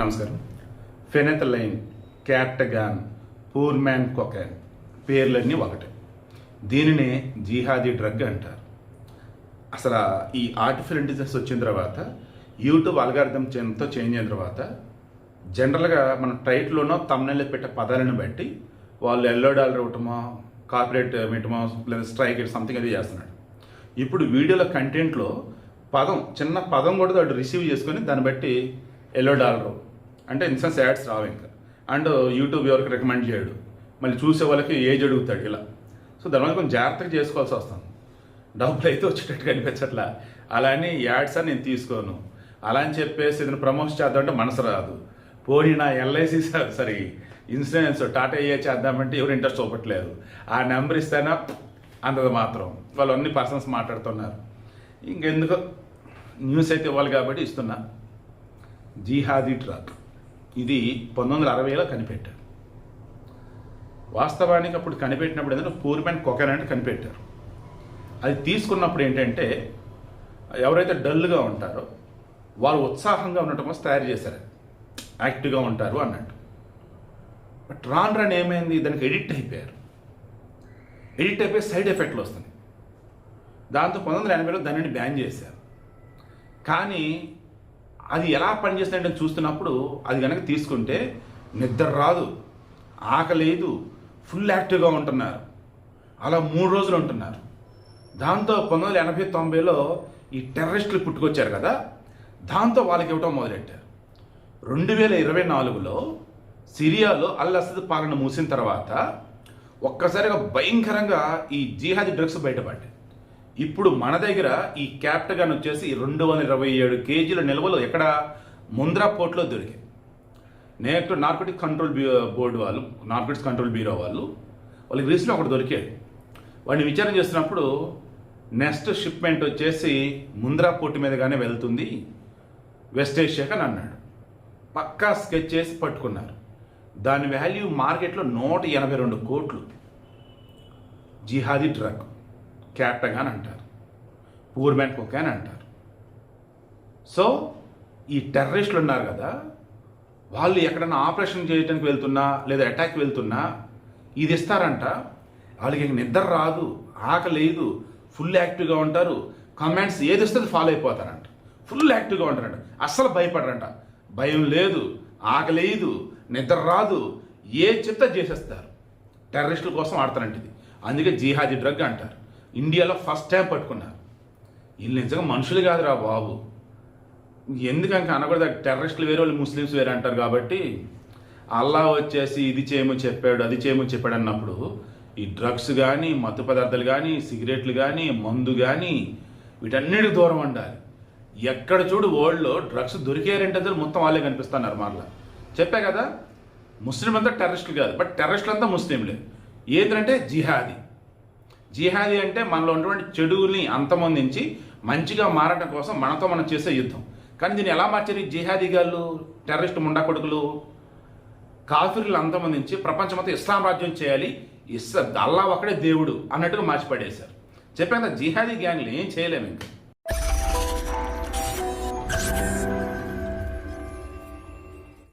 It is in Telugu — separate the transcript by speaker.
Speaker 1: నమస్కారం. ఫెనైథిలైన్, క్యాప్టగాన్, పూర్ మ్యాన్ కొకైన్ పేర్లన్నీ ఒకటే. దీనినే జిహాదీ డ్రగ్ అంటారు. అసలు ఈ ఆర్టిఫిషియల్ ఇంటెలిజెన్స్ వచ్చిన తర్వాత యూట్యూబ్ అల్గారిథం తో చేంజ్ అయిన తర్వాత జనరల్గా మనం టైటిల్లోనో తమ్నెల్లో పెట్టే పదాలను బట్టి వాళ్ళు $1 ఇవ్వటమో కార్పొరేట్ ఇవ్వటమో లేదా స్ట్రైక్ సంథింగ్ అది చేస్తున్నాడు. ఇప్పుడు వీడియోల కంటెంట్లో చిన్న పదం కూడా వాడు రిసీవ్ చేసుకొని దాన్ని బట్టి $1 అంటే ఇన్సెన్స్ యాడ్స్ రావు ఇంకా. అండ్ యూట్యూబ్ ఎవరికి రికమెండ్ చేయడు, మళ్ళీ చూసే వాళ్ళకి ఏజ్ అడుగుతాడు ఇలా. సో దానివల్ల కొంచెం జాగ్రత్తగా చేసుకోవాల్సి వస్తుంది. డబ్బులు అయితే వచ్చేటట్టు కనిపించట్లా. అలా అని యాడ్స్ అని నేను తీసుకోను, అలా అని చెప్పేసి ఏదైనా ప్రమోషన్ చేద్దామంటే మనసు రాదు. పోనీ నా ఎల్ఐసి ఇన్సూరెన్స్ టాటా ఏ చేద్దామంటే ఎవరు ఇంట్రెస్ట్ చూపట్లేదు. ఆ నెంబర్ ఇస్తేనా అందదు మాత్రం. వాళ్ళు అన్ని పర్సన్స్ మాట్లాడుతున్నారు. ఇంకెందుకు న్యూస్ అయితే ఇవ్వాలి కాబట్టి ఇస్తున్నా. జిహాదీ డ్రగ్ ఇది 1960లో కనిపెట్టారు. వాస్తవానికి అప్పుడు కనిపెట్టినప్పుడు ఏంటంటే పూర్ మ్యాన్ కొకైన్ అంటే కనిపెట్టారు. అది తీసుకున్నప్పుడు ఏంటంటే ఎవరైతే డల్గా ఉంటారో వాళ్ళు ఉత్సాహంగా ఉండటం కోసం తయారు చేశారు, యాక్టివ్గా ఉంటారు అన్నట్టు. బట్ రాను ఏమైంది, దానికి ఎడిక్ట్ అయిపోయారు. ఎడిక్ట్ అయిపోయి సైడ్ ఎఫెక్ట్లు వస్తుంది. దాంతో 1980లో దానిని బ్యాన్ చేశారు. కానీ అది ఎలా పనిచేస్తుందంటే చూస్తున్నప్పుడు అది కనుక తీసుకుంటే నిద్ర రాదు, ఆకలేదు, ఫుల్ యాక్టివ్గా ఉంటున్నారు. అలా 3 రోజులు ఉంటున్నారు. దాంతో 1980-90లో ఈ టెర్రరిస్టులు పుట్టుకొచ్చారు కదా, దాంతో వాళ్ళకి ఇవ్వటం మొదలెట్టారు. 2024లో సిరియాలో అల్ అసద్ పాలన మూసిన తర్వాత ఒక్కసారిగా భయంకరంగా ఈ జిహాదీ డ్రగ్స్ బయటపడ్డాయి. ఇప్పుడు మన దగ్గర ఈ క్యాప్టగాన్ వచ్చేసి 227 కేజీల నిల్వలు ఎక్కడ ముంద్రా పోర్ట్లో దొరికాయి. నేటు నార్కోటిక్స్ కంట్రోల్ బ్యూరో వాళ్ళకి రీసెంట్గా ఒకటి దొరికాడు. వాడిని విచారణ చేస్తున్నప్పుడు నెక్స్ట్ షిప్మెంట్ వచ్చేసి ముంద్రా పోర్టు మీదగానే వెళ్తుంది వెస్ట్ ఏషియాకి అని అన్నాడు. పక్కా స్కెచ్ చేసి పట్టుకున్నారు. దాని వాల్యూ మార్కెట్లో 182 కోట్లు. జిహాదీ డ్రగ్ క్యాప్టగాన్ అంటారు, పూర్ మ్యాన్ కొకైన్ అంటారు. సో ఈ టెర్రరిస్టులు ఉన్నారు కదా, వాళ్ళు ఎక్కడైనా ఆపరేషన్ చేయడానికి వెళ్తున్నా లేదా అటాక్ వెళ్తున్నా ఇది ఇస్తారంట. వాళ్ళకి నిద్ర రాదు, ఆకలేదు, ఫుల్ యాక్టివ్గా ఉంటారు. కమాండ్స్ ఏది వస్తుంది ఫాలో అయిపోతారంట. ఫుల్ యాక్టివ్గా ఉంటారంట, అస్సలు భయపడరంట. భయం లేదు, ఆకలేదు, నిద్ర రాదు, ఏ చెప్తా చేసేస్తారు. టెర్రరిస్టుల కోసం ఆడతారంట ఇది. అందుకే జిహాదీ డ్రగ్ అంటారు. ఇండియాలో ఫస్ట్ టైం పట్టుకున్నారు. వీళ్ళు నిజంగా మనుషులు కాదురా బాబు. ఎందుకంటే అనకూడదు, టెర్రరిస్టులు వేరే వాళ్ళు ముస్లిమ్స్ వేరే అంటారు కాబట్టి. అల్లా వచ్చేసి ఇది చేయమని చెప్పాడు, అది చేయమని చెప్పాడు అన్నప్పుడు ఈ డ్రగ్స్ కానీ, మత్తు పదార్థాలు కానీ, సిగరెట్లు కానీ, మందు కానీ వీటన్నిటికి దూరం ఉండాలి. ఎక్కడ చూడు వరల్డ్లో డ్రగ్స్ దొరికారంటే మొత్తం వాళ్ళే కనిపిస్తున్నారు. మరలా చెప్పా కదా, ముస్లిం అంతా టెర్రరిస్టులు కాదు, బట్ టెర్రరిస్టులు అంతా ముస్లింలే. ఏంటంటే జిహాదీ అంటే మనలో ఉన్నటువంటి చెడుని అంతమొందించి మంచిగా మారటం కోసం మనతో మనం చేసే యుద్ధం. కానీ దీన్ని ఎలా మార్చారు జిహాదీ గాళ్ళు, టెర్రరిస్ట్ ముండా కొడుకులు, కాఫీర్లు అంతమొందించి ప్రపంచమంతా ఇస్లాం రాజ్యం చేయాలి, అల్లా ఒకడే దేవుడు అన్నట్టుగా మార్చిపడేశారు. చెప్పాను కదా, జిహాదీ గ్యాంగ్లు ఏం చేయలేము ఇంకా.